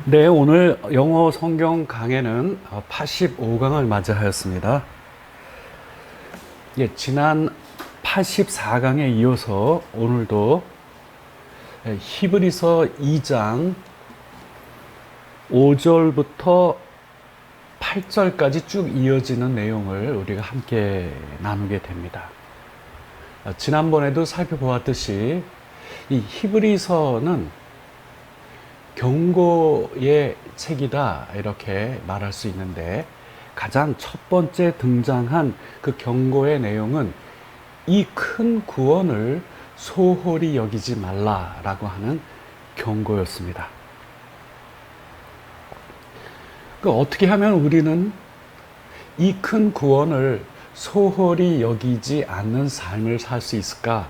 네, 오늘 영어 성경 강해는 85강을 맞이하였습니다. 예, 지난 84강에 이어서 오늘도 히브리서 2장 5절부터 8절까지 쭉 이어지는 내용을 우리가 함께 나누게 됩니다. 지난번에도 살펴보았듯이 이 히브리서는 경고의 책이다 이렇게 말할 수 있는데, 가장 첫 번째 등장한 그 경고의 내용은 이 큰 구원을 소홀히 여기지 말라라고 하는 경고였습니다. 어떻게 하면 우리는 이 큰 구원을 소홀히 여기지 않는 삶을 살 수 있을까?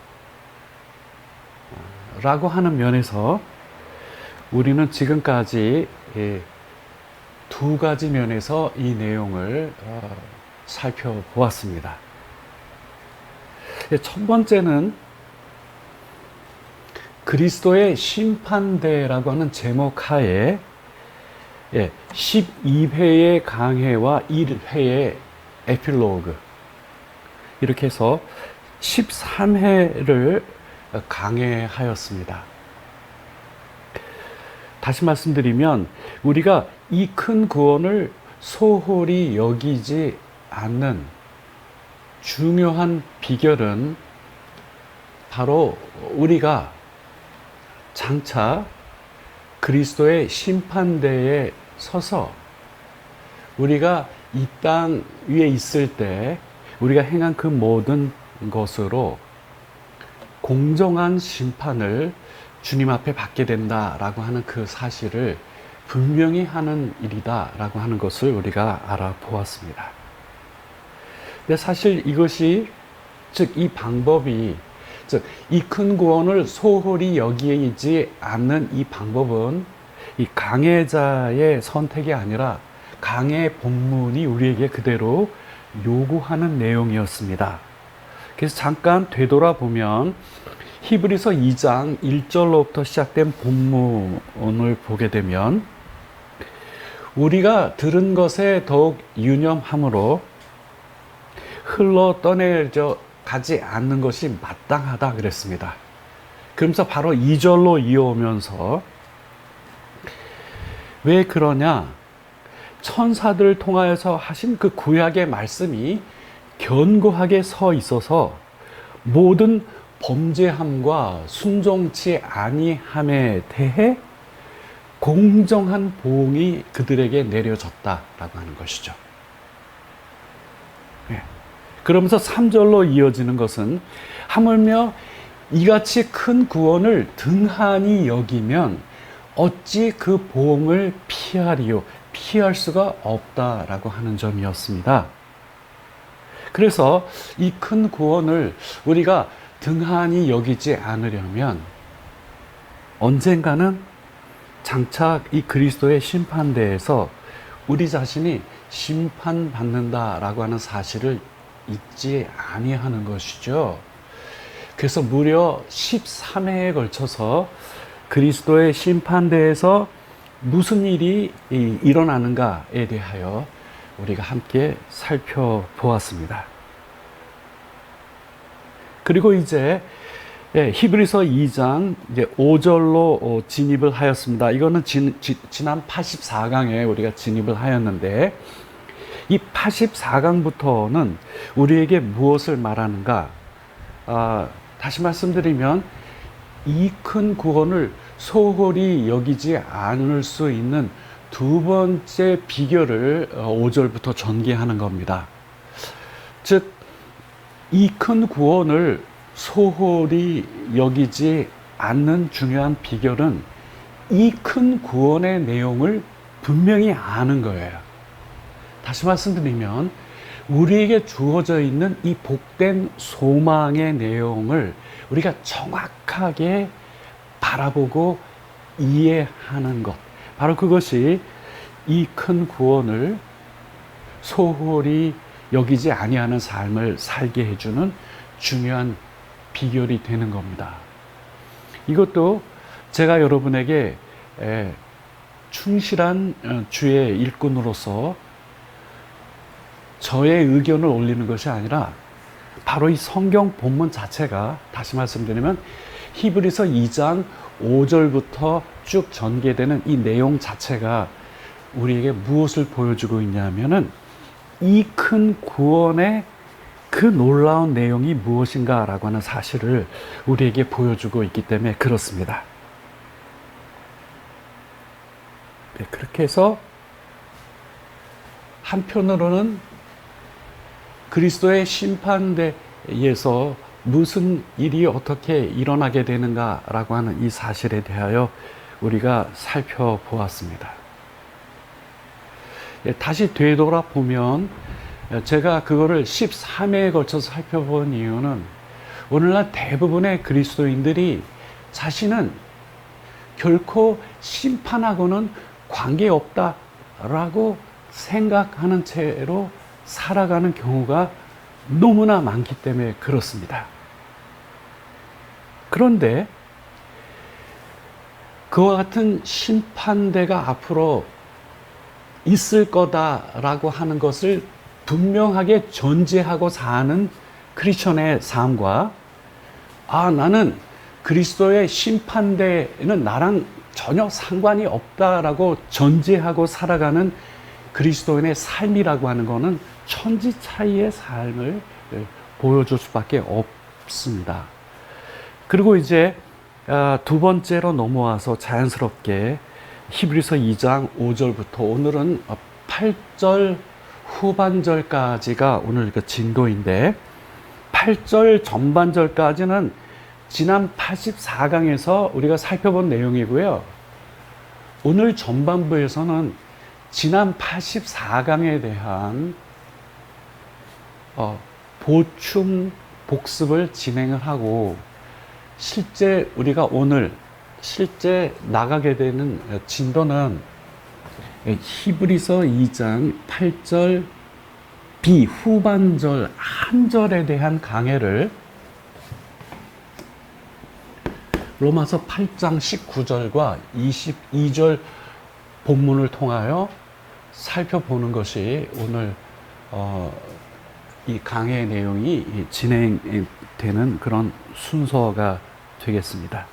라고 하는 면에서 우리는 지금까지 두 가지 면에서 이 내용을 살펴보았습니다. 첫 번째는 그리스도의 심판대라고 하는 제목 하에 12회의 강해와 1회의 에필로그, 이렇게 해서 13회를 강해하였습니다. 다시 말씀드리면, 우리가 이 큰 구원을 소홀히 여기지 않는 중요한 비결은 바로 우리가 장차 그리스도의 심판대에 서서 우리가 이 땅 위에 있을 때 우리가 행한 그 모든 것으로 공정한 심판을 주님 앞에 받게 된다라고 하는 그 사실을 분명히 하는 일이다라고 하는 것을 우리가 알아보았습니다. 근데 사실 이것이, 즉 이 방법이, 즉 이 큰 구원을 소홀히 여기지 않는 이 방법은 이 강해자의 선택이 아니라 강해 본문이 우리에게 그대로 요구하는 내용이었습니다. 그래서 잠깐 되돌아보면 히브리서 2장 1절로부터 시작된 본문을 보게 되면, 우리가 들은 것에 더욱 유념함으로 흘러 떠내려 가지 않는 것이 마땅하다 그랬습니다. 그러면서 바로 2절로 이어오면서 왜 그러냐? 천사들을 통하여서 하신 그 구약의 말씀이 견고하게 서 있어서 모든 범죄함과 순종치 아니함에 대해 공정한 보응이 그들에게 내려졌다라고 하는 것이죠. 그러면서 3절로 이어지는 것은, 하물며 이같이 큰 구원을 등한히 여기면 어찌 그 보응을 피하리요? 피할 수가 없다라고 하는 점이었습니다. 그래서 이 큰 구원을 우리가 등한히 여기지 않으려면 언젠가는 장차 이 그리스도의 심판대에서 우리 자신이 심판받는다라고 하는 사실을 잊지 아니하는 것이죠. 그래서 무려 13회에 걸쳐서 그리스도의 심판대에서 무슨 일이 일어나는가에 대하여 우리가 함께 살펴보았습니다. 그리고 이제 히브리서 2장 이제 5절로 진입을 하였습니다. 이거는 지난 84강에 우리가 진입을 하였는데, 이 84강부터는 우리에게 무엇을 말하는가? 다시 말씀드리면, 이 큰 구원을 소홀히 여기지 않을 수 있는 두 번째 비결을 5절부터 전개하는 겁니다. 즉, 이 큰 구원을 소홀히 여기지 않는 중요한 비결은 이 큰 구원의 내용을 분명히 아는 거예요. 다시 말씀드리면, 우리에게 주어져 있는 이 복된 소망의 내용을 우리가 정확하게 바라보고 이해하는 것, 바로 그것이 이 큰 구원을 소홀히 여기지 아니하는 삶을 살게 해주는 중요한 비결이 되는 겁니다. 이것도 제가 여러분에게 충실한 주의 일꾼으로서 저의 의견을 올리는 것이 아니라 바로 이 성경 본문 자체가, 다시 말씀드리면 히브리서 2장 5절부터 쭉 전개되는 이 내용 자체가 우리에게 무엇을 보여주고 있냐면은 이 큰 구원의 그 놀라운 내용이 무엇인가라고 하는 사실을 우리에게 보여주고 있기 때문에 그렇습니다. 네, 그렇게 해서 한편으로는 그리스도의 심판대에서 무슨 일이 어떻게 일어나게 되는가라고 하는 이 사실에 대하여 우리가 살펴보았습니다. 다시 되돌아보면 제가 그거를 13회에 걸쳐서 살펴본 이유는 오늘날 대부분의 그리스도인들이 자신은 결코 심판하고는 관계없다라고 생각하는 채로 살아가는 경우가 너무나 많기 때문에 그렇습니다. 그런데 그와 같은 심판대가 앞으로 있을 거다라고 하는 것을 분명하게 전제하고 사는 크리스천의 삶과 나는 그리스도의 심판대에는 나랑 전혀 상관이 없다라고 전제하고 살아가는 그리스도인의 삶이라고 하는 것은 천지 차이의 삶을 보여줄 수밖에 없습니다. 그리고 이제 두 번째로 넘어와서 자연스럽게 히브리서 2장 5절부터 오늘은 8절 후반절까지가 오늘 그 진도인데 8절 전반절까지는 지난 84강에서 우리가 살펴본 내용이고요. 오늘 전반부에서는 지난 84강에 대한 보충 복습을 진행을 하고 실제 우리가 오늘 실제 나가게 되는 진도는 히브리서 2장 8절 B 후반절 한 절에 대한 강해를 로마서 8장 19절과 22절 본문을 통하여 살펴보는 것이 오늘 이 강해의 내용이 진행되는 그런 순서가 되겠습니다.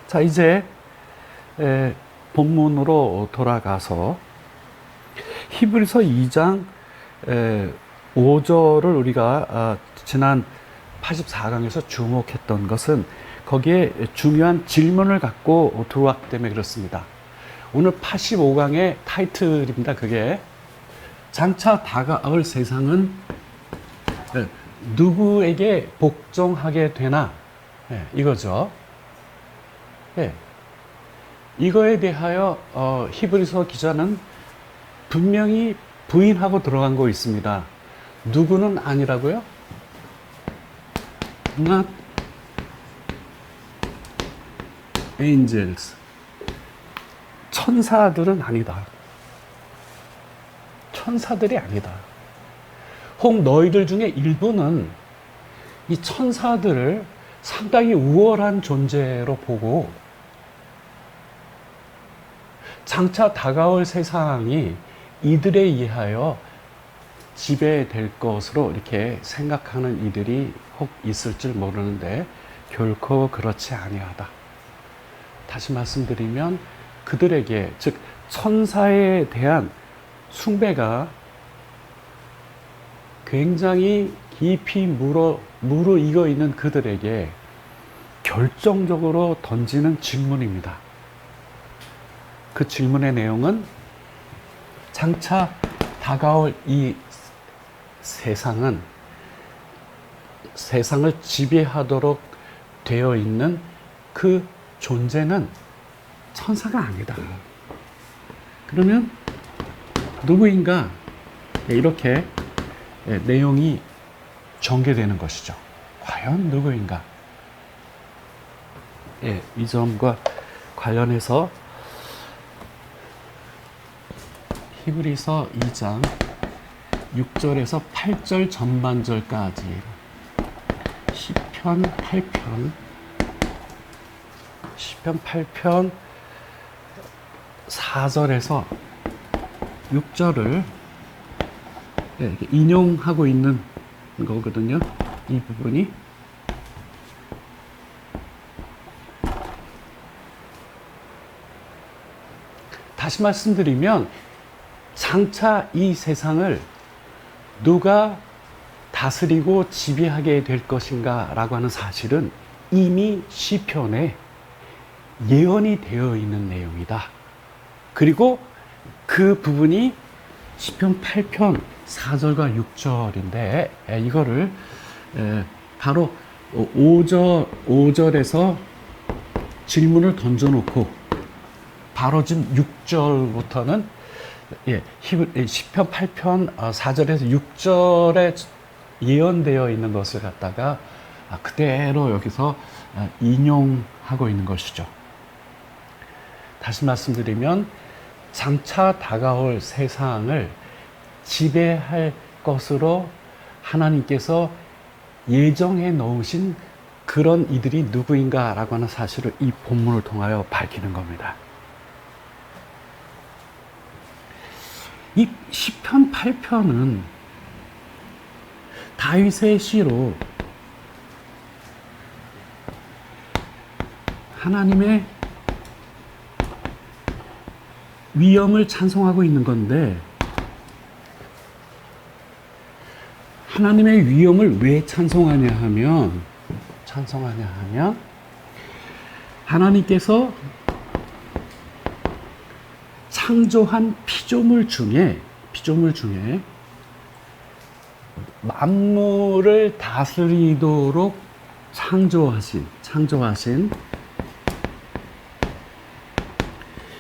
자, 이제 본문으로 돌아가서 히브리서 2장 5절을 우리가 지난 84강에서 주목했던 것은 거기에 중요한 질문을 갖고 들어왔기 때문에 그렇습니다. 오늘 85강의 타이틀입니다. 그게 장차 다가올 세상은 누구에게 복종하게 되나 이거죠. 이거에 대하여 히브리서 기자는 분명히 부인하고 들어간 거 있습니다. 누구는 아니라고요? Not angels. 천사들은 아니다. 천사들이 아니다. 혹 너희들 중에 일부는 이 천사들을 상당히 우월한 존재로 보고 장차 다가올 세상이 이들에 의하여 지배될 것으로 이렇게 생각하는 이들이 혹 있을 줄 모르는데 결코 그렇지 아니하다. 다시 말씀드리면 그들에게, 즉 천사에 대한 숭배가 굉장히 깊이 무르익어 있는 그들에게 결정적으로 던지는 질문입니다. 그 질문의 내용은 장차 다가올 이 세상을 지배하도록 되어 있는 그 존재는 천사가 아니다. 그러면 누구인가? 이렇게 내용이 전개되는 것이죠. 과연 누구인가? 이 점과 관련해서 히브리서 2장 6절에서 8절 전반절까지 시편 8편 4절에서 6절을 이렇게 인용하고 있는 거거든요. 이 부분이. 다시 말씀드리면 장차 이 세상을 누가 다스리고 지배하게 될 것인가 라고 하는 사실은 이미 시편에 예언이 되어 있는 내용이다. 그리고 그 부분이 시편 8편 4절과 6절인데 이거를 바로 5절에서 질문을 던져놓고 바로 지금 6절부터는 시편 8편 4절에서 6절에 예언되어 있는 것을 갖다가 그대로 여기서 인용하고 있는 것이죠. 다시 말씀드리면 장차 다가올 세상을 지배할 것으로 하나님께서 예정해 놓으신 그런 이들이 누구인가라고 하는 사실을 이 본문을 통하여 밝히는 겁니다. 이 시편 8편은 다윗의 시로 하나님의 위엄을 찬송하고 있는 건데, 하나님의 위엄을 왜 찬송하냐 하면 하나님께서 창조한 피조물 중에 만물을 다스리도록 창조하신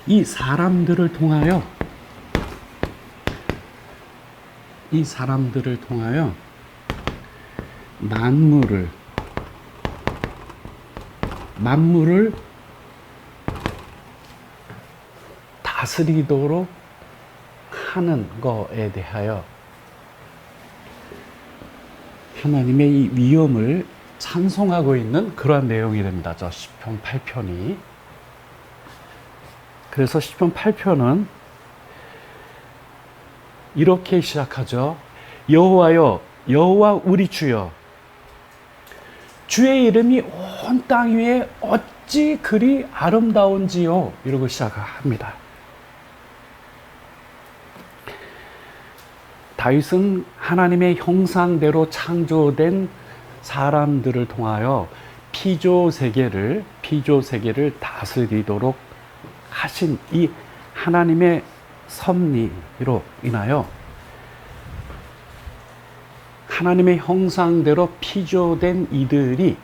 이 사람들을 통하여 만물을 다스리도록 하는 것에 대하여 하나님의 이 위엄을 찬송하고 있는 그러한 내용이 됩니다. 저 시편 8편이. 그래서 시편 8편은 이렇게 시작하죠. 여호와여, 여호와 우리 주여, 주의 이름이 온 땅 위에 어찌 그리 아름다운지요. 이러고 시작합니다. 다윗은 하나님의 형상대로 창조된 사람들을 통하여 피조 세계를 다스리도록 하신 이 하나님의 섭리로 인하여 하나님의 형상대로 피조된 이들이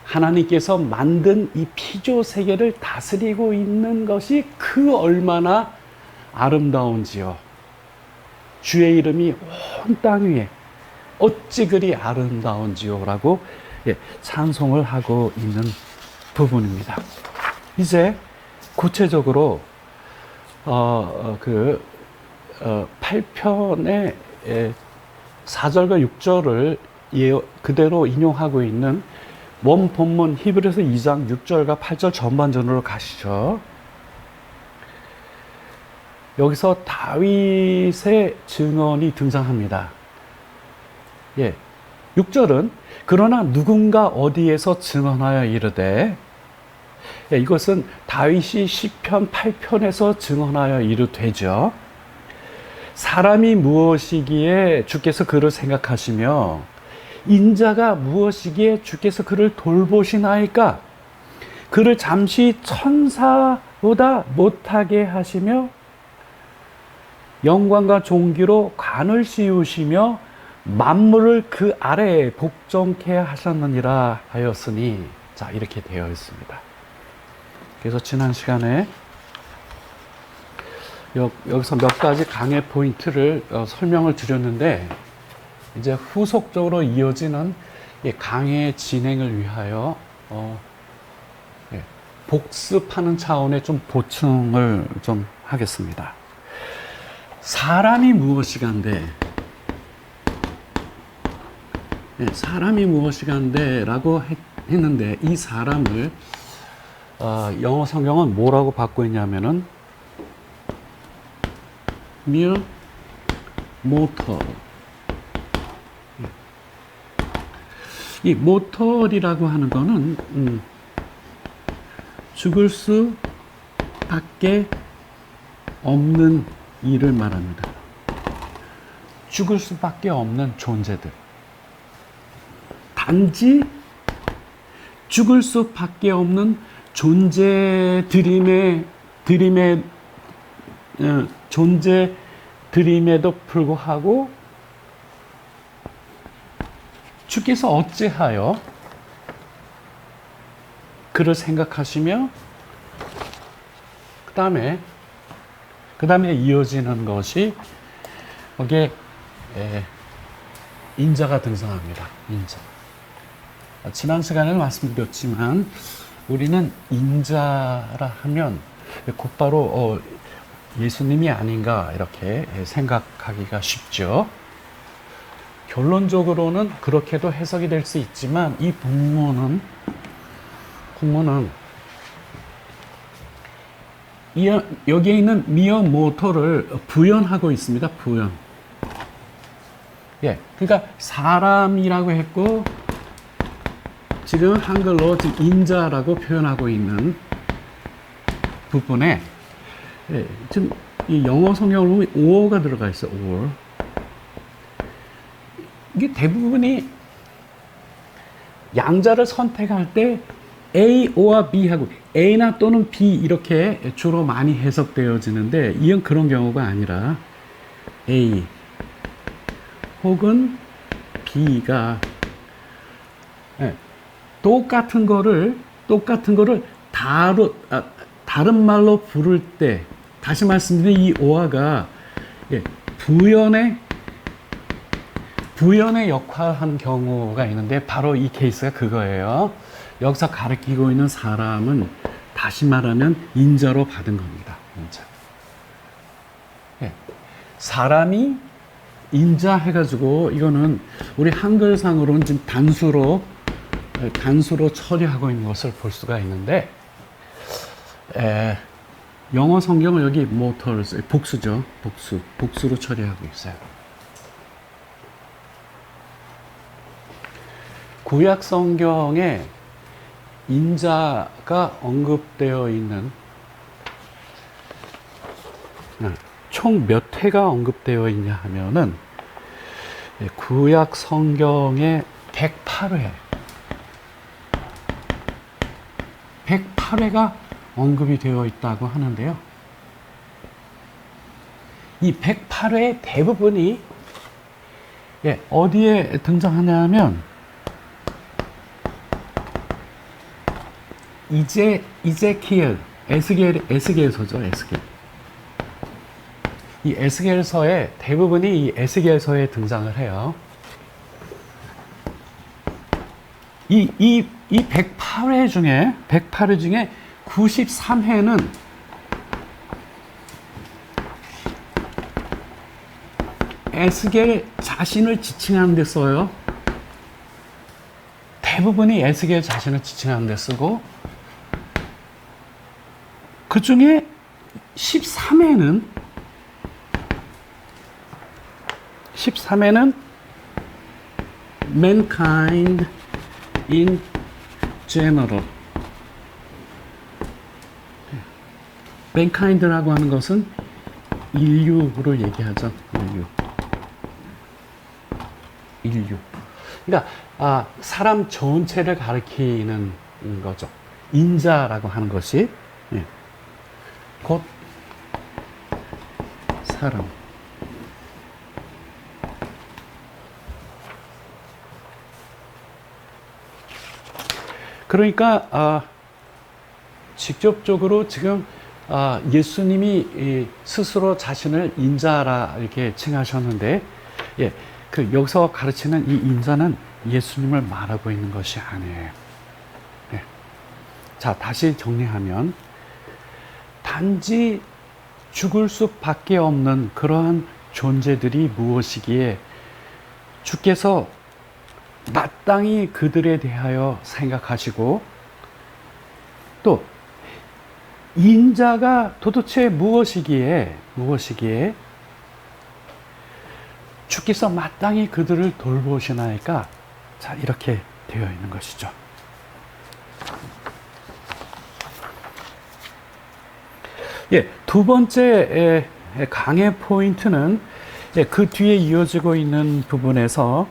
하나님께서 만든 이 피조 세계를 다스리고 있는 것이 그 얼마나 아름다운지요. 주의 이름이 온 땅 위에 어찌 그리 아름다운지요 라고 찬송을 하고 있는 부분입니다. 이제 구체적으로 8편의 4절과 6절을 그대로 인용하고 있는 원 본문 히브리서 2장 6절과 8절 전반전으로 가시죠. 여기서 다윗의 증언이 등장합니다. 6절은 그러나 누군가 어디에서 증언하여 이르되, 이것은 다윗이 시편 8편에서 증언하여 이르되죠. 사람이 무엇이기에 주께서 그를 생각하시며 인자가 무엇이기에 주께서 그를 돌보시나이까. 그를 잠시 천사보다 못하게 하시며 영광과 존귀로 관을 씌우시며 만물을 그 아래에 복종케 하셨느니라 하였으니, 자, 이렇게 되어 있습니다. 그래서 지난 시간에 여기서 몇 가지 강의 포인트를 설명을 드렸는데, 이제 후속적으로 이어지는 강의 진행을 위하여 복습하는 차원의 좀 보충을 좀 하겠습니다. 사람이 무엇이간데 라고 했는데, 이 사람을 영어 성경은 뭐라고 받고 있냐면은 mere mortal. 이 mortal이라고 하는 거는 죽을 수 밖에 없는 일을 말합니다. 죽을 수밖에 없는 존재들. 단지 죽을 수밖에 없는 존재들임에도 불구하고 주께서 어찌하여 그를 생각하시며 그 다음에 이어지는 것이 거기에 인자가 등장합니다. 인자. 지난 시간에 말씀드렸지만 우리는 인자라 하면 곧바로 예수님이 아닌가 이렇게 생각하기가 쉽죠. 결론적으로는 그렇게도 해석이 될 수 있지만 이 본문은 여기에 있는 미어 모터를 부연하고 있습니다. 부연. 그러니까 사람이라고 했고 지금 한글로 지금 인자라고 표현하고 있는 부분에 지금 이 영어 성경을 보면 or가 들어가 있어요. or. 이게 대부분이 양자를 선택할 때 A와 B하고 A나 또는 B 이렇게 주로 많이 해석되어지는데 이건 그런 경우가 아니라 A 혹은 B가 똑같은 거를 다른 말로 부를 때 다시 말씀드린 이 오아가 부연의 역할을 한 경우가 있는데 바로 이 케이스가 그거예요. 여기서 가리키고 있는 사람은 다시 말하면 인자로 받은 겁니다. 인자. 사람이 인자 해가지고 이거는 우리 한글상으로는 지금 단수로 처리하고 있는 것을 볼 수가 있는데 영어 성경은 여기 mortals 복수죠. 복수로 처리하고 있어요. 구약 성경에 인자가 언급되어 있는 총 몇 회가 언급되어 있냐 하면은 구약 성경에 108회가 언급이 되어 있다고 하는데요. 이 108회 대부분이 어디에 등장하냐면 에스겔서죠. 이 에스겔서에 대부분이 이 에스겔서에 등장을 해요. 이 108회 중에 93회는 에스겔 자신을 지칭하는 데 써요. 대부분이 에스겔 자신을 지칭하는 데 쓰고 그 중에 13회는 mankind in general. mankind라고 하는 것은 인류로 얘기하죠. 인류. 그러니까 사람 전체를 가리키는 거죠. 인자라고 하는 것이 곧 사람. 그러니까 직접적으로 지금 예수님이 스스로 자신을 인자라 이렇게 칭하셨는데 그 여기서 가르치는 이 인자는 예수님을 말하고 있는 것이 아니에요. 자, 다시 정리하면 단지 죽을 수밖에 없는 그러한 존재들이 무엇이기에 주께서 마땅히 그들에 대하여 생각하시고 또 인자가 도대체 무엇이기에 주께서 마땅히 그들을 돌보시나이까 자 이렇게 되어 있는 것이죠. 예, 두 번째 강의 포인트는 그 뒤에 이어지고 있는 부분에서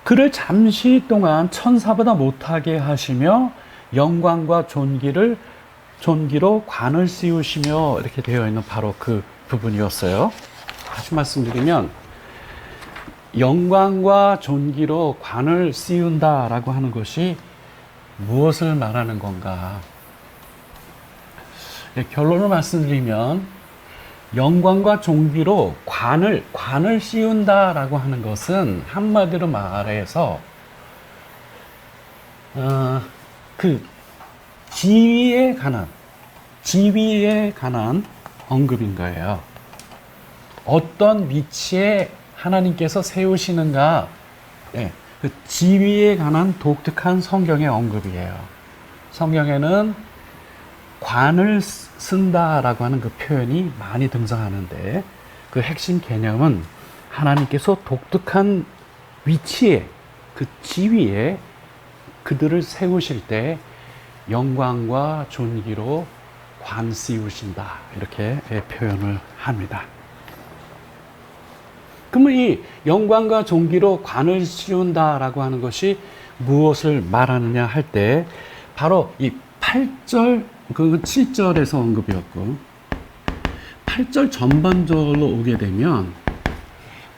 그를 잠시 동안 천사보다 못하게 하시며 영광과 존귀로 관을 씌우시며 이렇게 되어 있는 바로 그 부분이었어요. 다시 말씀드리면 영광과 존귀로 관을 씌운다라고 하는 것이 무엇을 말하는 건가? 결론을 말씀드리면 영광과 존귀로 관을 씌운다라고 하는 것은 한마디로 말해서 그 지위에 관한 언급인 거예요. 어떤 위치에 하나님께서 세우시는가, 그 지위에 관한 독특한 성경의 언급이에요. 성경에는 관을 쓴다라고 하는 그 표현이 많이 등장하는데 그 핵심 개념은 하나님께서 독특한 위치에, 그 지위에 그들을 세우실 때 영광과 존귀로 관 씌우신다 이렇게 표현을 합니다. 그러면 이 영광과 존귀로 관을 씌운다라고 하는 것이 무엇을 말하느냐 할 때 바로 이 8절, 그 7절에서 언급이었고 8절 전반절로 오게 되면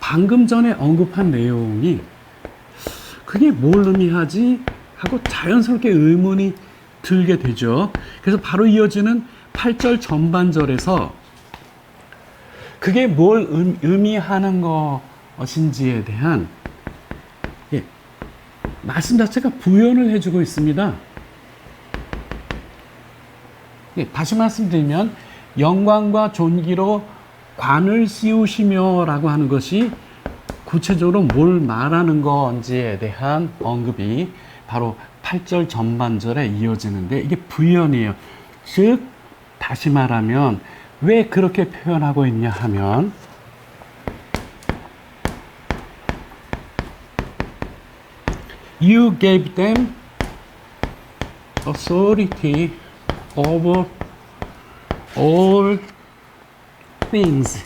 방금 전에 언급한 내용이 그게 뭘 의미하지? 하고 자연스럽게 의문이 들게 되죠. 그래서 바로 이어지는 8절 전반절에서 그게 뭘 의미하는 것인지에 대한 말씀 자체가 부연을 해주고 있습니다. 다시 말씀드리면 영광과 존귀로 관을 씌우시며 라고 하는 것이 구체적으로 뭘 말하는 건지에 대한 언급이 바로 8절 전반절에 이어지는데 이게 부연이에요. 즉 다시 말하면 왜 그렇게 표현하고 있냐 하면 You gave them authority over all things.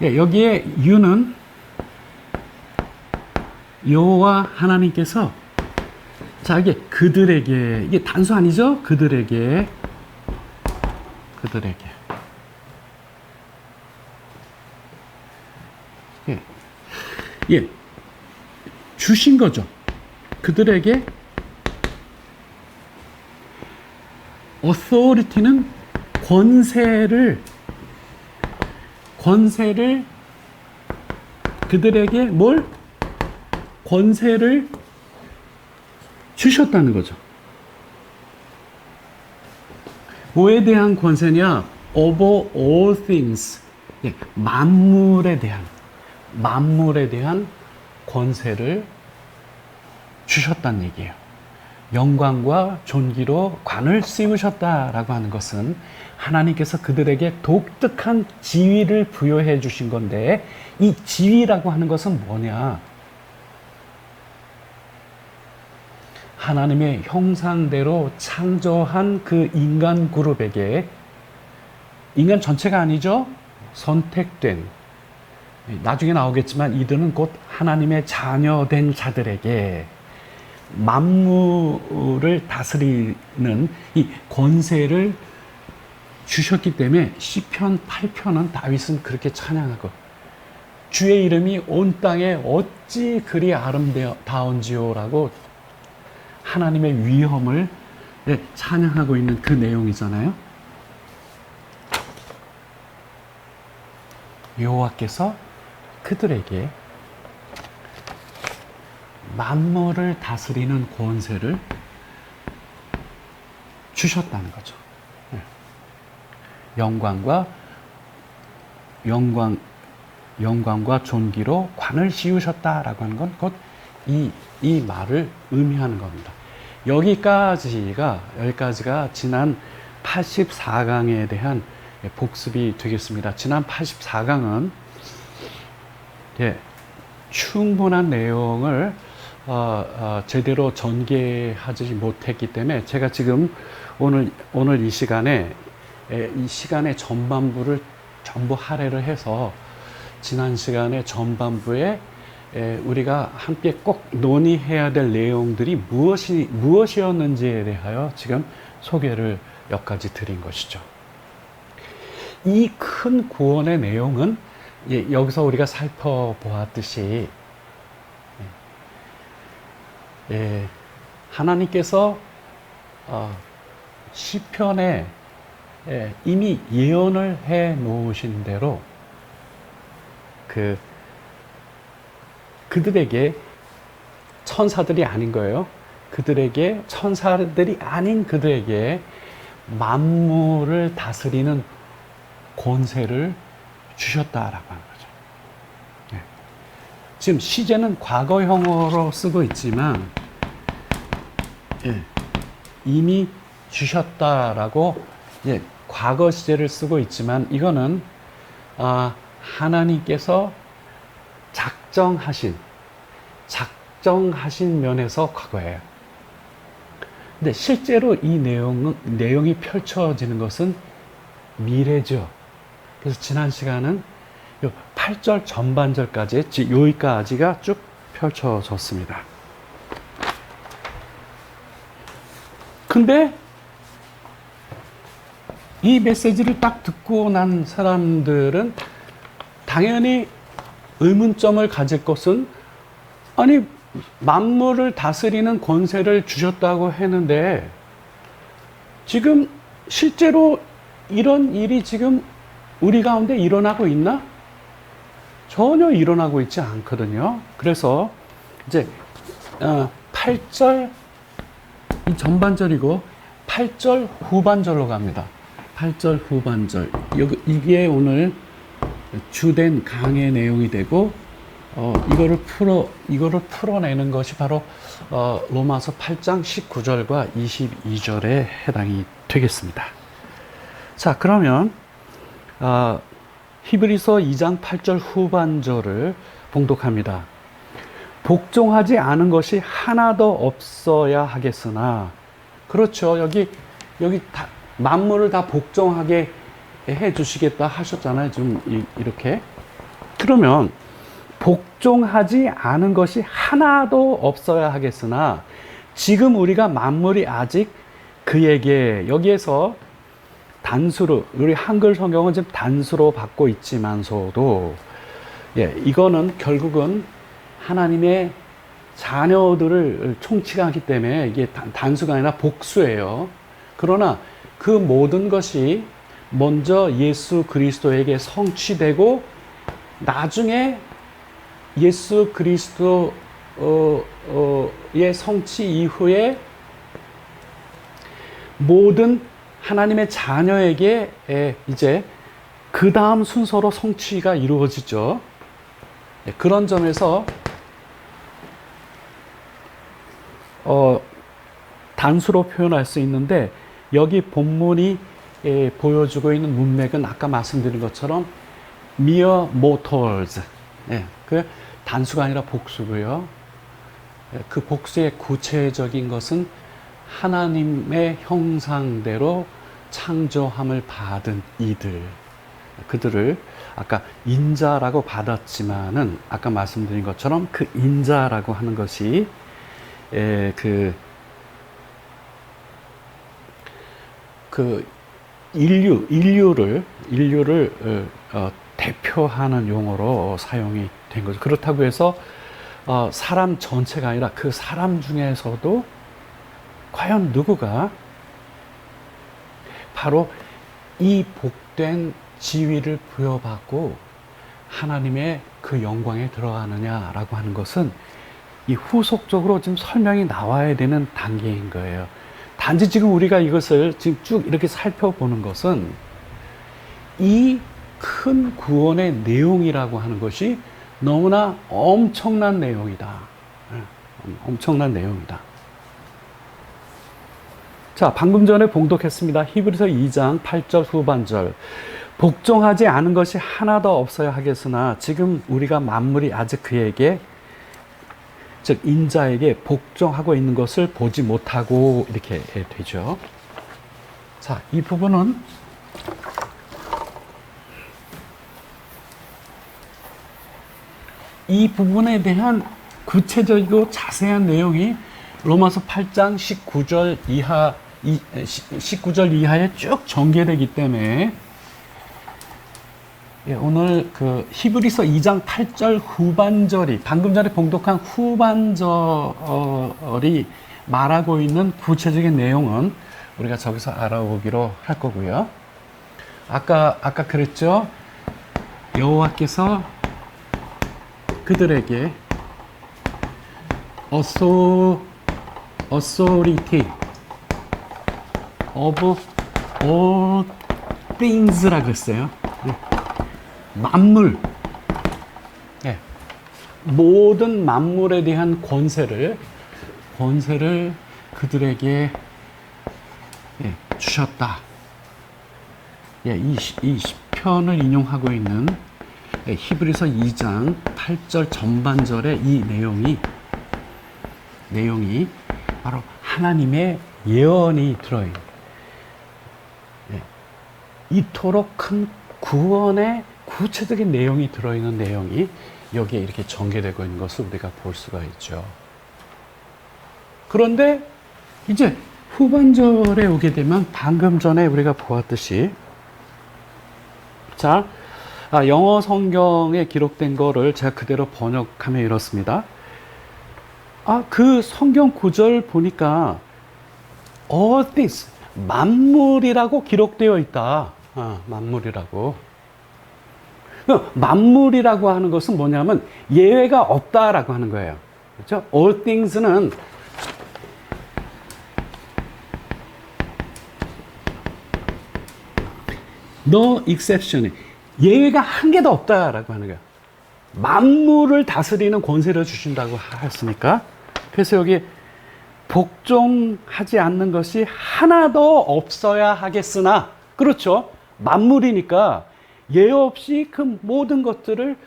여기에 you는 여호와 하나님께서 자 이게 그들에게 이게 단수 아니죠? 그들에게 주신 거죠. 그들에게 authority는 권세를 그들에게 뭘? 권세를 주셨다는 거죠. 뭐에 대한 권세냐? Over all things. 만물에 대한 권세를 주셨다는 얘기예요. 영광과 존귀로 관을 씌우셨다라고 하는 것은 하나님께서 그들에게 독특한 지위를 부여해 주신 건데 이 지위라고 하는 것은 뭐냐? 하나님의 형상대로 창조한 그 인간 그룹에게 인간 전체가 아니죠? 선택된 나중에 나오겠지만 이들은 곧 하나님의 자녀된 자들에게 만물을 다스리는 이 권세를 주셨기 때문에 시편 8편은 다윗은 그렇게 찬양하고 주의 이름이 온 땅에 어찌 그리 아름다운지요라고 하나님의 위엄을 찬양하고 있는 그 내용이잖아요. 여호와께서 그들에게 만물을 다스리는 권세를 주셨다는 거죠. 영광과 존귀로 관을 씌우셨다라고 하는 건 곧 이 말을 의미하는 겁니다. 여기까지가 지난 84강에 대한 복습이 되겠습니다. 지난 84강은 충분한 내용을 제대로 전개하지 못했기 때문에 제가 지금 오늘 이 시간에 전반부를 전부 할애를 해서 지난 시간에 전반부에 우리가 함께 꼭 논의해야 될 내용들이 무엇이었는지에 대하여 지금 소개를 몇 가지 드린 것이죠. 이 큰 구원의 내용은 여기서 우리가 살펴보았듯이 하나님께서 시편에 이미 예언을 해 놓으신 대로 그들에게 천사들이 아닌 거예요. 천사들이 아닌 그들에게 만물을 다스리는 권세를 주셨다라고 하는 거죠. 지금 시제는 과거형으로 쓰고 있지만 이미 주셨다라고 과거 시제를 쓰고 있지만 이거는 하나님께서 작정하신 면에서 과거예요. 근데 실제로 이 내용이 펼쳐지는 것은 미래죠. 그래서 지난 시간은 8절 전반절까지 여기까지가 쭉 펼쳐졌습니다. 근데 이 메시지를 딱 듣고 난 사람들은 당연히 의문점을 가질 것은 아니 만물을 다스리는 권세를 주셨다고 했는데 지금 실제로 이런 일이 지금 우리 가운데 일어나고 있나? 전혀 일어나고 있지 않거든요. 그래서 이제 8절 이 전반절이고 8절 후반절로 갑니다. 8절 후반절 이게 오늘 주된 강의 내용이 되고 이거를 풀어내는 것이 바로 로마서 8장 19절과 22절에 해당이 되겠습니다. 자, 그러면 히브리서 2장 8절 후반절을 봉독합니다. 복종하지 않은 것이 하나도 없어야 하겠으나, 그렇죠. 여기 만물을 다 복종하게 해 주시겠다 하셨잖아요. 지금 이렇게. 그러면 복종하지 않은 것이 하나도 없어야 하겠으나 지금 우리가 만물이 아직 그에게, 여기에서 단수로, 우리 한글 성경은 지금 단수로 받고 있지만서도 이거는 결국은 하나님의 자녀들을 총칭하기 때문에 이게 단수가 아니라 복수예요. 그러나 그 모든 것이 먼저 예수 그리스도에게 성취되고 나중에 예수 그리스도의 성취 이후에 모든 하나님의 자녀에게 이제 그 다음 순서로 성취가 이루어지죠. 그런 점에서 단수로 표현할 수 있는데 여기 본문이 보여주고 있는 문맥은 아까 말씀드린 것처럼 mere mortals, 그 단수가 아니라 복수고요. 그 복수의 구체적인 것은 하나님의 형상대로 창조함을 받은 그들을 아까 인자라고 받았지만은 아까 말씀드린 것처럼 그 인자라고 하는 것이 그 인류를 대표하는 용어로 사용이 된 거죠. 그렇다고 해서 사람 전체가 아니라 그 사람 중에서도 과연 누구가 바로 이 복된 지위를 부여받고 하나님의 그 영광에 들어가느냐라고 하는 것은 이 후속적으로 지금 설명이 나와야 되는 단계인 거예요. 단지 지금 우리가 이것을 지금 쭉 이렇게 살펴보는 것은 이 큰 구원의 내용이라고 하는 것이 너무나 엄청난 내용이다. 엄청난 내용이다. 자, 방금 전에 봉독했습니다. 히브리서 2장 8절 후반절. 복종하지 않은 것이 하나도 없어야 하겠으나 지금 우리가 만물이 아직 그에게, 즉 인자에게 복종하고 있는 것을 보지 못하고, 이렇게 되죠. 자, 이 부분은 이 부분에 대한 구체적이고 자세한 내용이 로마서 8장 19절 이하 19절 이하에 쭉 전개되기 때문에, 오늘 그 히브리서 2장 8절 후반절이, 방금 전에 봉독한 후반절이 말하고 있는 구체적인 내용은 우리가 저기서 알아보기로 할 거고요. 아까 그랬죠? 여호와께서 그들에게 authority of all things라고 했어요. 만물, 모든 만물에 대한 권세를 그들에게 주셨다. 이 시편을 인용하고 있는 히브리서 2장 8절 전반절의 이 내용이 바로 하나님의 예언이 들어있는, 이토록 큰 구원의 구체적인 내용이 들어있는 내용이 여기에 이렇게 전개되고 있는 것을 우리가 볼 수가 있죠. 그런데 이제 후반절에 오게 되면 방금 전에 우리가 보았듯이, 자, 영어 성경에 기록된 거를 제가 그대로 번역하면 이렇습니다. 그 성경 구절 보니까 all things, 만물이라고 기록되어 있다. 만물이라고. 만물이라고 하는 것은 뭐냐면 예외가 없다라고 하는 거예요. 그렇죠? all things는 no exception, 예외가 한 개도 없다라고 하는 거예요. 만물을 다스리는 권세를 주신다고 했으니까, 그래서 여기 복종하지 않는 것이 하나도 없어야 하겠으나, 그렇죠? 만물이니까 예외 없이 그 모든 것들을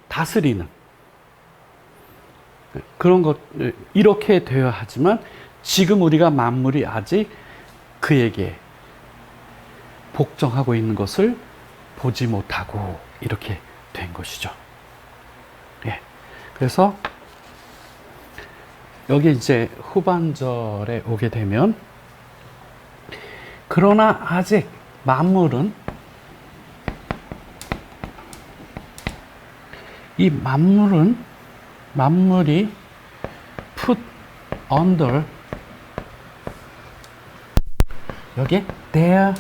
다스리는 그런 것, 이렇게 되어야 하지만 지금 우리가 만물이 아직 그에게 복종하고 있는 것을 보지 못하고 이렇게 된 것이죠. 그래서 여기 이제 후반절에 오게 되면, 그러나 아직 만물이 put under, 여기 their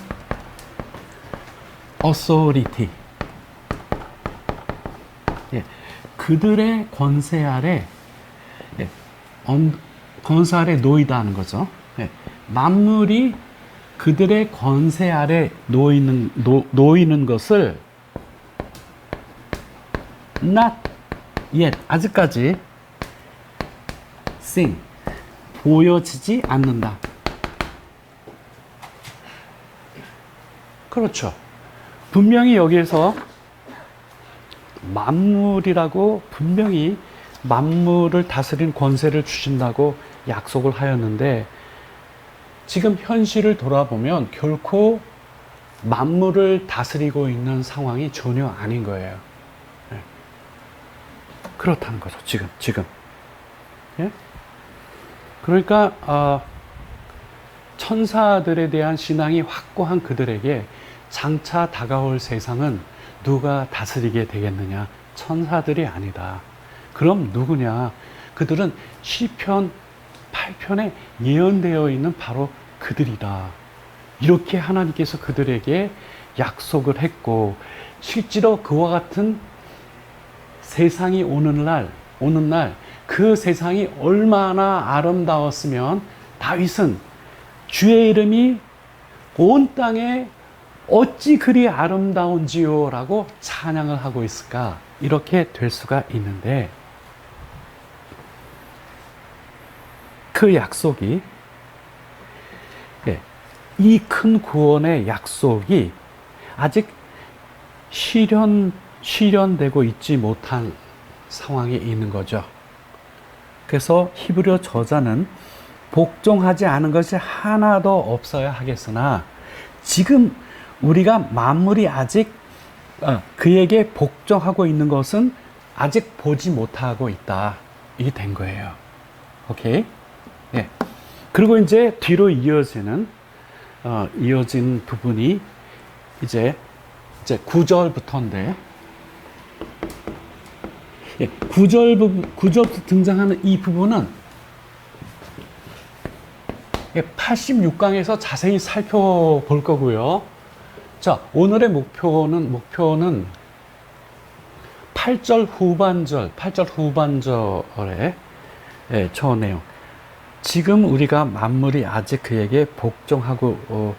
authority, 그들의 권세 아래, 권세 아래 놓이다 하는 거죠. 만물이 그들의 권세 아래 놓이는 것을 not yet, 아직까지 seen, 보여지지 않는다. 그렇죠. 분명히 여기에서 만물이라고 분명히 만물을 다스린 권세를 주신다고 약속을 하였는데, 지금 현실을 돌아보면 결코 만물을 다스리고 있는 상황이 전혀 아닌 거예요. 그렇다는 거죠. 지금. 그러니까 천사들에 대한 신앙이 확고한 그들에게 장차 다가올 세상은 누가 다스리게 되겠느냐? 천사들이 아니다. 그럼 누구냐? 그들은 시편 8편에 예언되어 있는 바로 그들이다. 이렇게 하나님께서 그들에게 약속을 했고, 실제로 그와 같은 세상이 오는 날 그 세상이 얼마나 아름다웠으면 다윗은 주의 이름이 온 땅에 어찌 그리 아름다운지요 라고 찬양을 하고 있을까? 이렇게 될 수가 있는데, 그 약속이 이 큰 구원의 약속이 아직 실현되고 있지 못한 상황에 있는 거죠. 그래서 히브리어 저자는 복종하지 않은 것이 하나도 없어야 하겠으나 지금 우리가 만물이 아직 그에게 복종하고 있는 것은 아직 보지 못하고 있다. 이게 된 거예요. 오케이? 예. 그리고 이제 뒤로 이어진 부분이 이제 9절부터인데, 예, 9절부터 등장하는 이 부분은 86강에서 자세히 살펴볼 거고요. 자, 오늘의 목표는 8절 후반절의 저 내용. 지금 우리가 만물이 아직 그에게 복종하고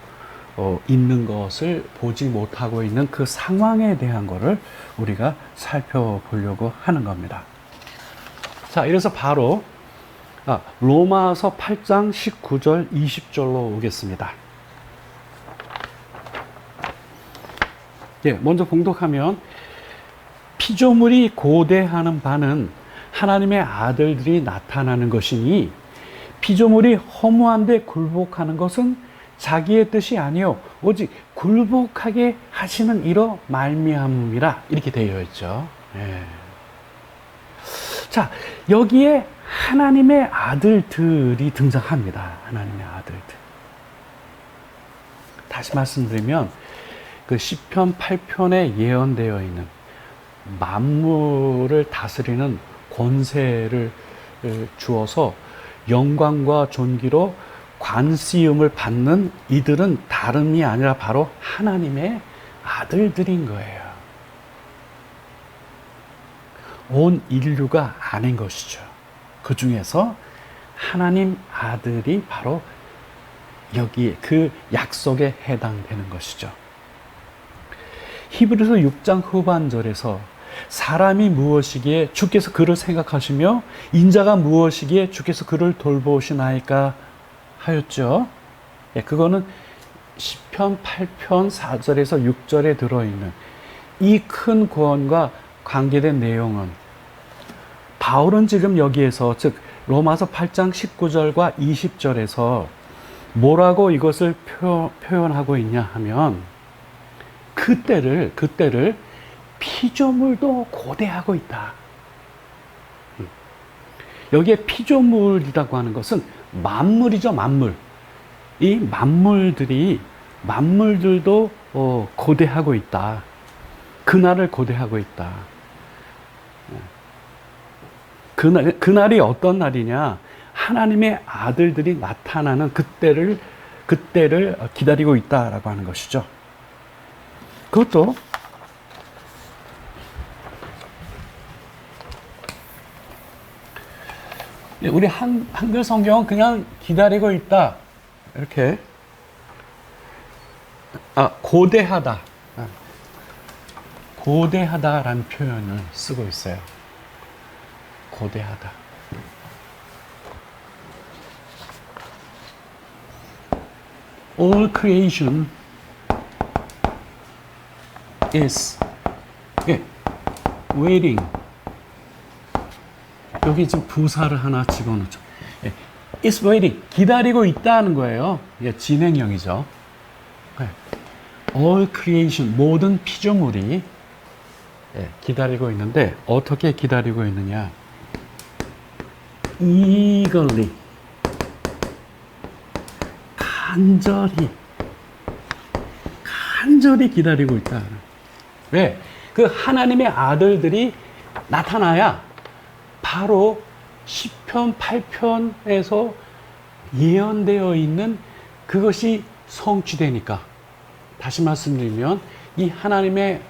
있는 것을 보지 못하고 있는 그 상황에 대한 것을 우리가 살펴보려고 하는 겁니다. 자, 이래서 바로 로마서 8장 19절 20절로 오겠습니다. 예, 먼저 봉독하면 피조물이 고대하는 바는 하나님의 아들들이 나타나는 것이니 피조물이 허무한데 굴복하는 것은 자기의 뜻이 아니요 오직 굴복하게 하시는 이로 말미암음이라 이렇게 되어 있죠. 예. 자, 여기에 하나님의 아들들이 등장합니다. 하나님의 아들들. 다시 말씀드리면 그 시편 8편에 예언되어 있는 만물을 다스리는 권세를 주어서 영광과 존귀로 관시음을 받는 이들은 다름이 아니라 바로 하나님의 아들들인 거예요. 온 인류가 아닌 것이죠. 그 중에서 하나님 아들이 바로 여기에 그 약속에 해당되는 것이죠. 히브리서 6장 후반절에서 사람이 무엇이기에 주께서 그를 생각하시며 인자가 무엇이기에 주께서 그를 돌보시나이까 하였죠. 예, 그거는 시편 8편 4절에서 6절에 들어있는 이 큰 구원과 관계된 내용은 바울은 지금 여기에서 즉 로마서 8장 19절과 20절에서 뭐라고 이것을 표현하고 있냐 하면 그때를 피조물도 고대하고 있다. 여기에 피조물이라고 하는 것은 만물이죠, 만물. 이 만물들도 고대하고 있다. 그날을 고대하고 있다. 그날이 어떤 날이냐? 하나님의 아들들이 나타나는 그때를 기다리고 있다라고 하는 것이죠. 그것도 우리 한글 성경은 그냥 기다리고 있다. 이렇게. 고대하다. 고대하다라는 표현을 쓰고 있어요. 고대하다. All creation is waiting. 여기 지금 부사를 하나 집어넣죠. is waiting. 기다리고 있다는 거예요. 이게 진행형이죠. All creation, 모든 피조물이 기다리고 있는데 어떻게 기다리고 있느냐? eagerly, 간절히 기다리고 있다. 왜? 그 하나님의 아들들이 나타나야 바로 시편 8편에서 예언되어 있는 그것이 성취되니까. 다시 말씀드리면 이 하나님의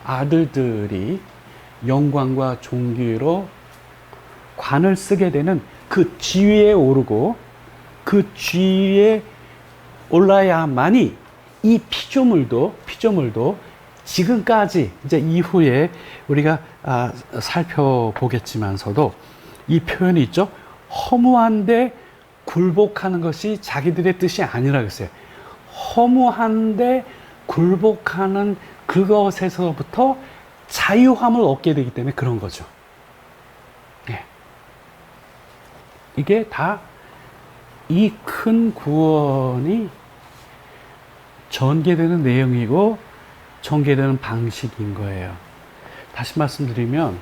아들들이 영광과 존귀로 관을 쓰게 되는 그 지위에 오르고 그 지위에 올라야만이 이 피조물도 지금까지 이제 이후에 우리가 살펴보겠지만서도 이 표현이 있죠. 허무한데 굴복하는 것이 자기들의 뜻이 아니라 그랬어요. 허무한데 굴복하는 그것에서부터 자유함을 얻게 되기 때문에 그런 거죠. 예. 이게 다 이 큰 구원이 전개되는 내용이고 전개되는 방식인 거예요. 다시 말씀드리면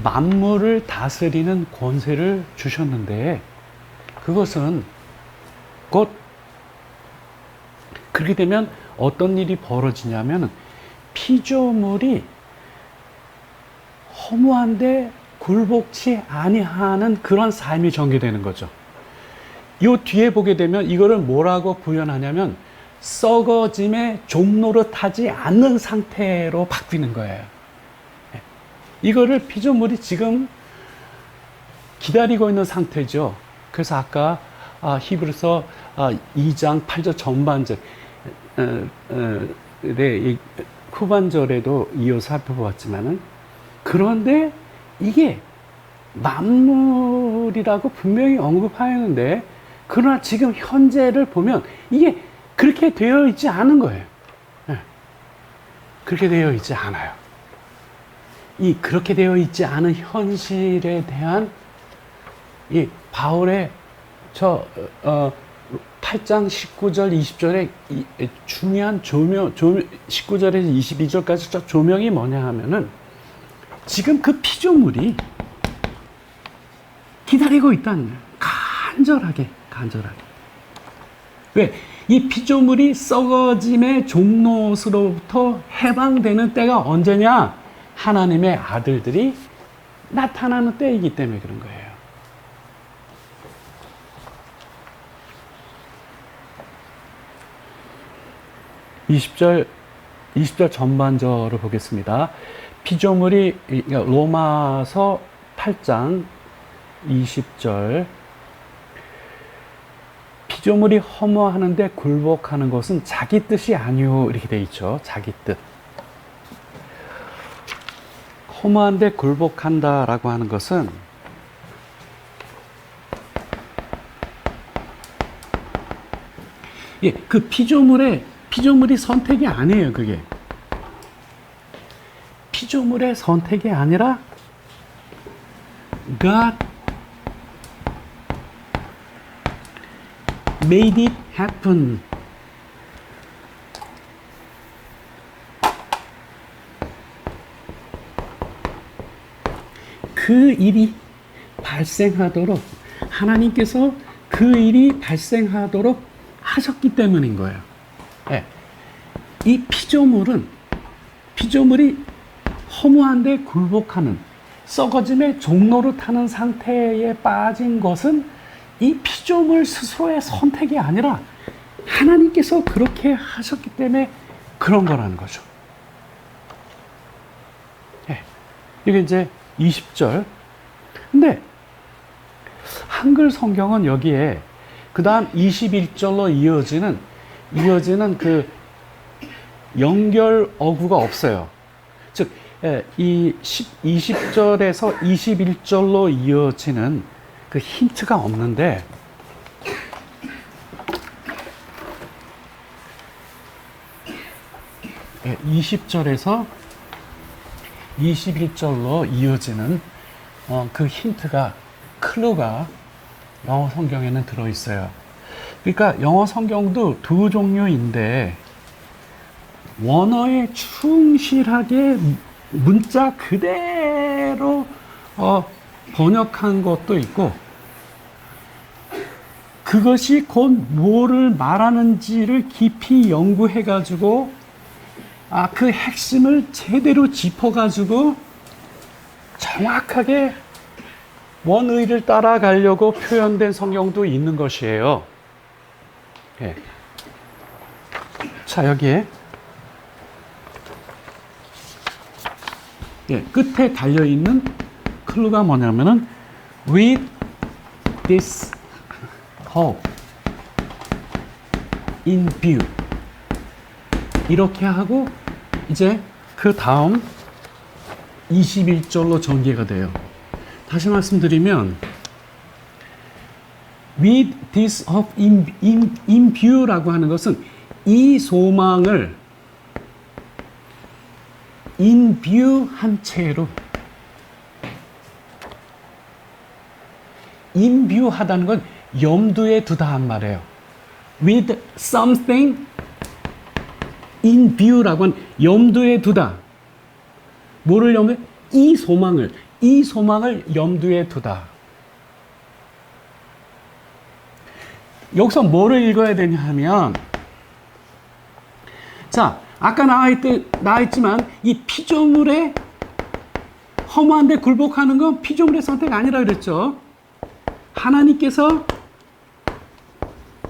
만물을 다스리는 권세를 주셨는데 그것은 곧 그렇게 되면 어떤 일이 벌어지냐면 피조물이 허무한데 굴복치 아니하는 그런 삶이 전개되는 거죠. 요 뒤에 보게 되면 이거를 뭐라고 구현하냐면 썩어짐의 종노릇하지 않는 상태로 바뀌는 거예요. 이거를 피조물이 지금 기다리고 있는 상태죠. 그래서 아까 히브리서 2장 8절 전반절 후반절에도 이어 살펴보았지만은 그런데 이게 만물이라고 분명히 언급하였는데 그러나 지금 현재를 보면 이게 그렇게 되어 있지 않은 거예요. 그렇게 되어 있지 않아요. 이 그렇게 되어 있지 않은 현실에 대한 이 바울의 8장 19절 20절의 중요한 조명 19절에서 22절까지 저 조명이 뭐냐 하면은 지금 그 피조물이 기다리고 있다는 거예요. 간절하게. 왜? 이 피조물이 썩어짐의 종노릇으로부터 해방되는 때가 언제냐? 하나님의 아들들이 나타나는 때이기 때문에 그런 거예요. (20절) 20절 전반절을 보겠습니다. 피조물이 로마서 8장 20절 피조물이 허무하는데 굴복하는 것은 자기 뜻이 아니오 이렇게 돼 있죠. 자기 뜻. 허무한데 굴복한다라고 하는 것은 그 피조물이 선택이 아니에요. 그게 피조물의 선택이 아니라 God made it happen. 그 일이 발생하도록 하나님께서 그 일이 발생하도록 하셨기 때문인 거예요. 네. 이 피조물이 허무한데 굴복하는 썩어짐의 종노릇하는 상태에 빠진 것은 이 피조물 스스로의 선택이 아니라 하나님께서 그렇게 하셨기 때문에 그런 거라는 거죠. 네. 이게 이제 20절. 근데 한글 성경은 여기에 그 다음 21절로 이어지는 그 연결 어구가 없어요. 즉, 이 20절에서 21절로 이어지는 그 힌트가 없는데, 20절에서 21절로 이어지는 그 힌트가, 클루가 영어 성경에는 들어있어요. 그러니까 영어 성경도 두 종류인데 원어에 충실하게 문자 그대로 번역한 것도 있고 그것이 곧 뭐를 말하는지를 깊이 연구해가지고 그 핵심을 제대로 짚어가지고 정확하게 원의를 따라가려고 표현된 성경도 있는 것이에요. 네. 자, 여기에 끝에 달려있는 클루가 뭐냐면은 with this hope in view 이렇게 하고 이제 그 다음 21절로 전개가 돼요. 다시 말씀드리면 with this hope in view라고 하는 것은 이 소망을 in view 한 채로 in view 하다는 건 염두에 두다 한 말이에요. with something in view라고 하는 염두에 두다. 뭐를 염두에? 이 소망을 염두에 두다. 여기서 뭐를 읽어야 되냐 하면, 자, 아까 나와있지만 이 피조물의 허무한데 굴복하는 건 피조물의 선택 아니라 그랬죠. 하나님께서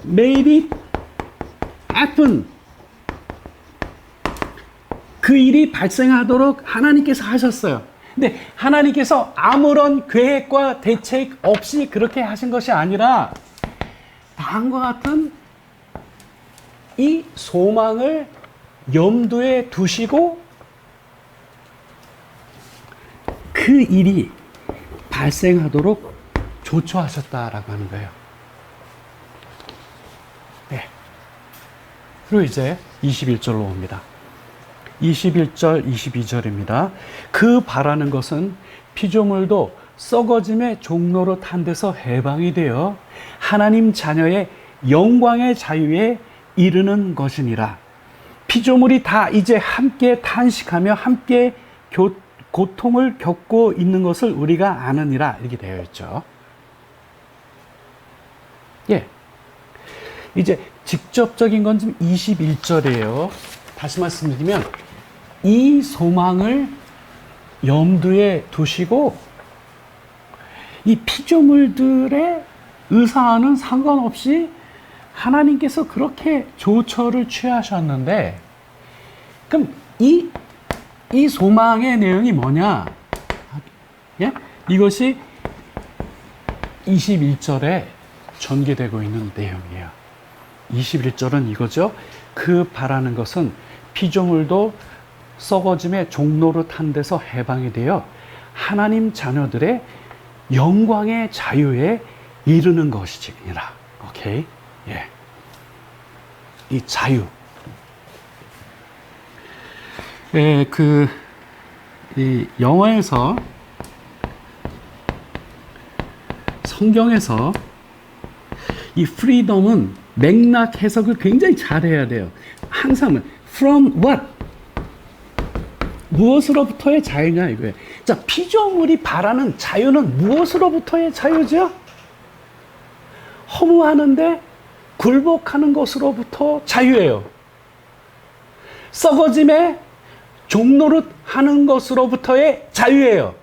made it happen. 그 일이 발생하도록 하나님께서 하셨어요. 근데 하나님께서 아무런 계획과 대책 없이 그렇게 하신 것이 아니라 다음과 같은 이 소망을 염두에 두시고 그 일이 발생하도록 조처하셨다라고 하는 거예요. 네. 그리고 이제 21절로 옵니다. 21절, 22절입니다. 그 바라는 것은 피조물도 썩어짐의 종로로 탄 데서 해방이 되어 하나님 자녀의 영광의 자유에 이르는 것이니라. 피조물이 다 이제 함께 탄식하며 함께 고통을 겪고 있는 것을 우리가 아느니라. 이렇게 되어 있죠. 예. 이제 직접적인 건 지금 21절이에요. 다시 말씀드리면 이 소망을 염두에 두시고 이 피조물들의 의사와는 상관없이 하나님께서 그렇게 조처를 취하셨는데, 그럼 이 소망의 내용이 뭐냐? 예? 이것이 21절에 전개되고 있는 내용이에요. 21절은 이거죠. 그 바라는 것은 피조물도 썩어짐의 종로로 탄 데서 해방이 되어 하나님 자녀들의 영광의 자유에 이르는 것이니라. 오케이? 예. 이 자유. 예, 이 영어에서, 성경에서 이 freedom은 맥락 해석을 굉장히 잘해야 돼요. 항상 from what? 무엇으로부터의 자유냐 이거예요. 자, 피조물이 바라는 자유는 무엇으로부터의 자유죠? 허무하는데 굴복하는 것으로부터 자유예요. 썩어짐에 종노릇 하는 것으로부터의 자유예요.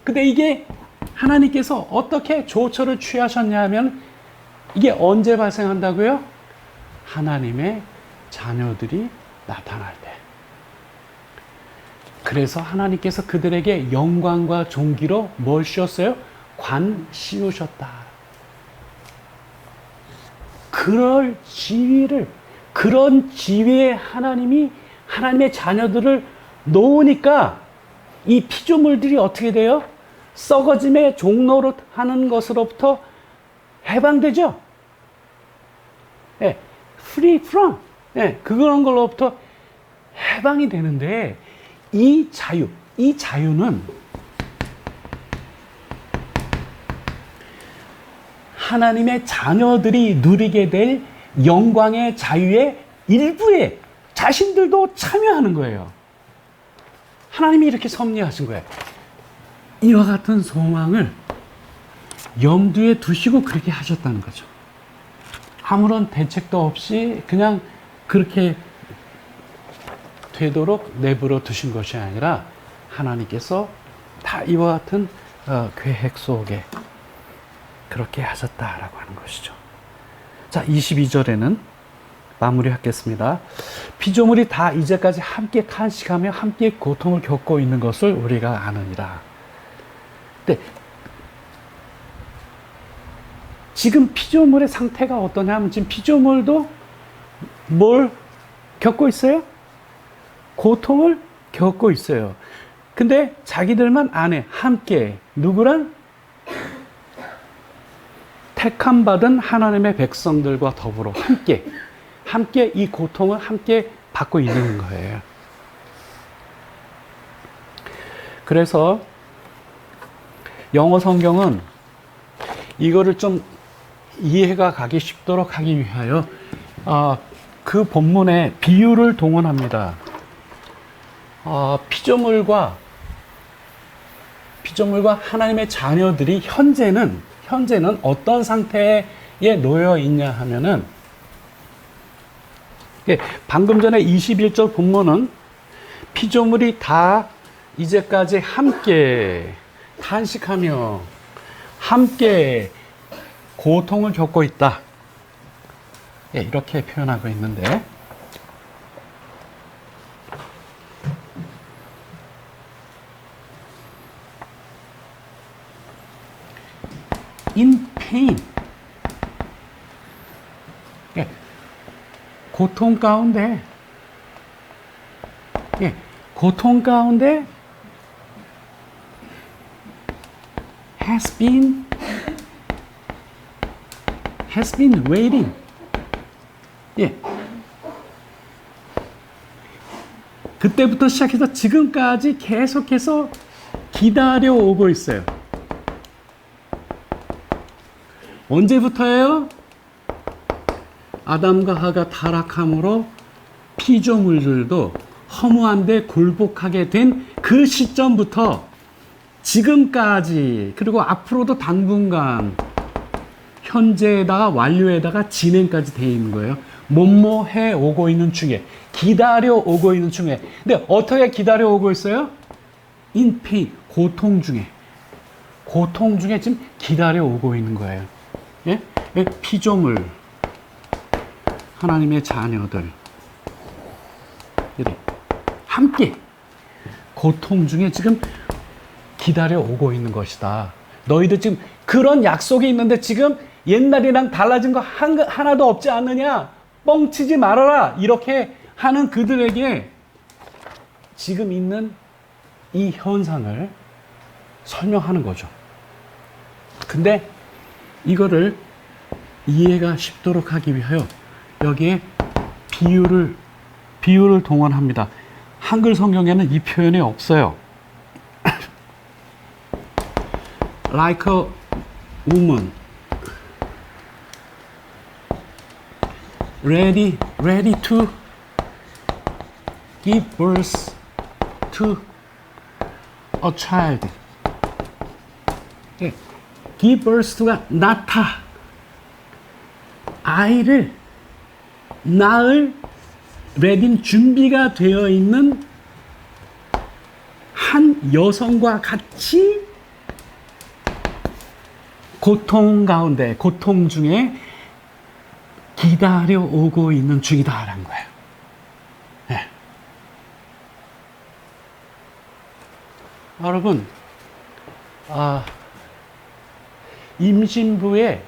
근데 이게 하나님께서 어떻게 조처를 취하셨냐 하면 이게 언제 발생한다고요? 하나님의 자녀들이 나타날 때. 그래서 하나님께서 그들에게 영광과 존귀로 뭘 씌웠어요? 관 씌우셨다. 그런 지위에 하나님이 하나님의 자녀들을 놓으니까 이 피조물들이 어떻게 돼요? 썩어짐의 종노릇 하는 것으로부터 해방되죠? 예, free from. 예, 그런 걸로부터 해방이 되는데 이 자유는 하나님의 자녀들이 누리게 될 영광의 자유의 일부에 자신들도 참여하는 거예요. 하나님이 이렇게 섭리하신 거예요. 이와 같은 소망을 염두에 두시고 그렇게 하셨다는 거죠. 아무런 대책도 없이 그냥 그렇게 되도록 내버려 두신 것이 아니라 하나님께서 다 이와 같은 계획 속에 그렇게 하셨다라고 하는 것이죠. 자, 22절에는 마무리하겠습니다. 피조물이 다 이제까지 함께 탄식하며 함께 고통을 겪고 있는 것을 우리가 아느니라. 근데 지금 피조물의 상태가 어떠냐 하면 지금 피조물도 뭘 겪고 있어요? 고통을 겪고 있어요. 근데 자기들만 안 해. 함께. 누구랑? 택함받은 하나님의 백성들과 더불어 함께 이 고통을 함께 받고 있는 거예요. 그래서 영어 성경은 이거를 좀 이해가 가기 쉽도록 하기 위하여 그 본문에 비유를 동원합니다. 피조물과 하나님의 자녀들이 현재는 어떤 상태에 놓여 있냐 하면은, 방금 전에 21절 본문은 피조물이 다 이제까지 함께 탄식하며 함께 고통을 겪고 있다. 이렇게 표현하고 있는데, in pain, 고통 가운데 has been waiting. 그때부터 시작해서 지금까지 계속해서 기다려 오고 있어요. 언제부터예요? 아담과 하가 타락함으로 피조물들도 허무한데 굴복하게 된 그 시점부터 지금까지, 그리고 앞으로도 당분간 현재에다가 완료에다가 진행까지 되어 있는 거예요. 뭐해 오고 있는 중에, 기다려 오고 있는 중에. 근데 어떻게 기다려 오고 있어요? in pain, 고통 중에 지금 기다려 오고 있는 거예요. 피조물, 하나님의 자녀들 함께 고통 중에 지금 기다려 오고 있는 것이다. 너희들 지금 그런 약속이 있는데 지금 옛날이랑 달라진 거 하나도 없지 않느냐? 뻥치지 말아라. 이렇게 하는 그들에게 지금 있는 이 현상을 설명하는 거죠. 근데 이거를 이해가 쉽도록 하기 위하여 여기에 비유를 동원합니다. 한글 성경에는 이 표현이 없어요. Like a woman ready to give birth to a child. give birth to가 낳다, 아이를 낳을 ready, 준비가 되어 있는 한 여성과 같이 고통 가운데, 고통 중에 기다려 오고 있는 중이다라는 거예요. 여러분, 임신부의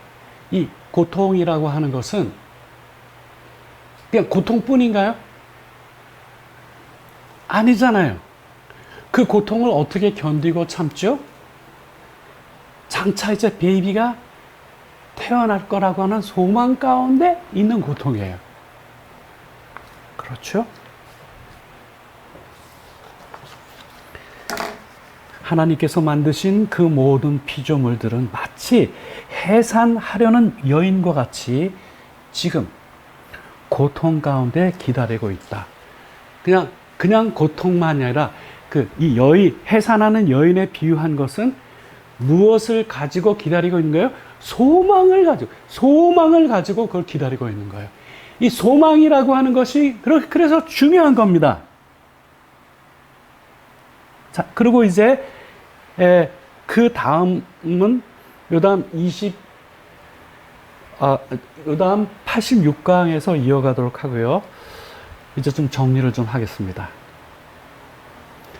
이 고통이라고 하는 것은 그냥 고통뿐인가요? 아니잖아요. 그 고통을 어떻게 견디고 참죠? 장차 이제 베이비가 태어날 거라고 하는 소망 가운데 있는 고통이에요. 그렇죠? 하나님께서 만드신 그 모든 피조물들은 마치 해산하려는 여인과 같이 지금 고통 가운데 기다리고 있다. 그냥 고통만이 아니라 이 여인, 해산하는 여인에 비유한 것은 무엇을 가지고 기다리고 있는 거예요? 소망을 가지고 그걸 기다리고 있는 거예요. 이 소망이라고 하는 것이 그래서 중요한 겁니다. 자, 그리고 이제 그 다음은 요담 86강에서 이어가도록 하고요. 이제 좀 정리를 좀 하겠습니다.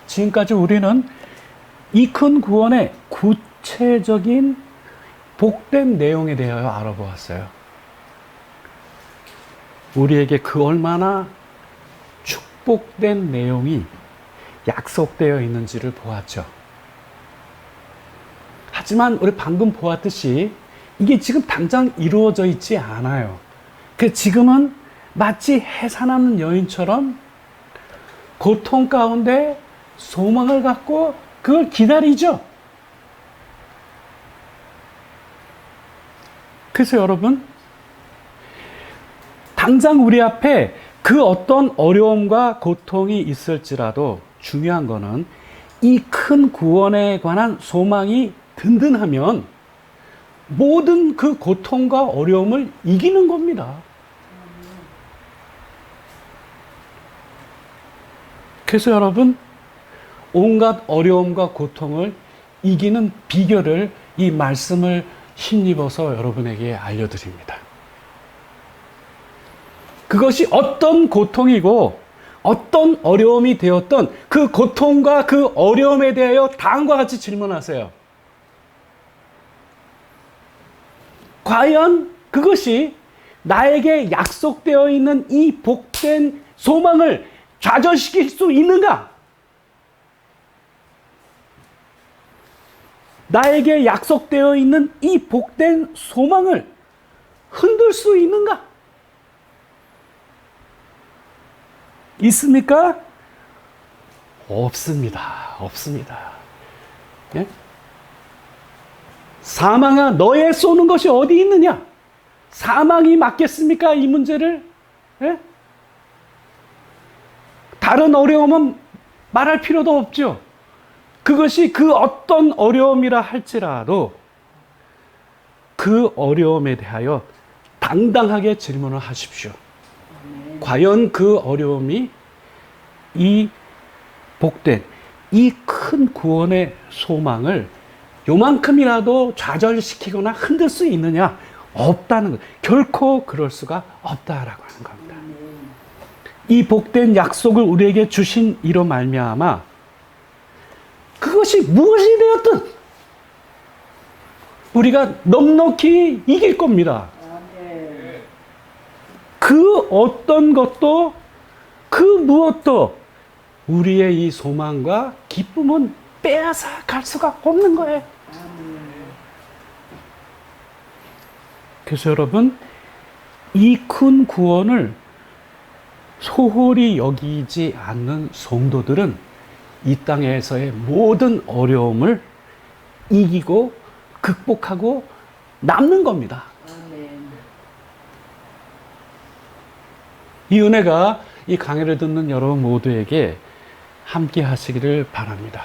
지금까지 우리는 이 큰 구원의 구체적인 복된 내용에 대하여 알아보았어요. 우리에게 그 얼마나 축복된 내용이 약속되어 있는지를 보았죠. 하지만 우리 방금 보았듯이 이게 지금 당장 이루어져 있지 않아요. 그 지금은 마치 해산하는 여인처럼 고통 가운데 소망을 갖고 그걸 기다리죠. 그래서 여러분, 당장 우리 앞에 그 어떤 어려움과 고통이 있을지라도 중요한 거는 이 큰 구원에 관한 소망이 든든하면 모든 그 고통과 어려움을 이기는 겁니다. 그래서 여러분, 온갖 어려움과 고통을 이기는 비결을 이 말씀을 힘입어서 여러분에게 알려드립니다. 그것이 어떤 고통이고 어떤 어려움이 되었던 그 고통과 그 어려움에 대하여 다음과 같이 질문하세요. 과연 그것이 나에게 약속되어 있는 이 복된 소망을 좌절시킬 수 있는가? 나에게 약속되어 있는 이 복된 소망을 흔들 수 있는가? 있습니까? 없습니다. 없습니다. 예? 사망아, 너의 쏘는 것이 어디 있느냐? 사망이 맞겠습니까? 이 문제를? 예? 다른 어려움은 말할 필요도 없죠. 그것이 그 어떤 어려움이라 할지라도 그 어려움에 대하여 당당하게 질문을 하십시오. 과연 그 어려움이 이 복된, 이 큰 구원의 소망을 요만큼이라도 좌절시키거나 흔들 수 있느냐? 없다는 것. 결코 그럴 수가 없다라고 하는 겁니다. 이 복된 약속을 우리에게 주신 이로 말미암아 그것이 무엇이 되었든 우리가 넉넉히 이길 겁니다. 그 어떤 것도 그 무엇도 우리의 이 소망과 기쁨은 빼앗아 갈 수가 없는 거예요. 그래서 여러분, 이 큰 구원을 소홀히 여기지 않는 성도들은 이 땅에서의 모든 어려움을 이기고 극복하고 남는 겁니다. 이 은혜가 이 강의를 듣는 여러분 모두에게 함께 하시기를 바랍니다.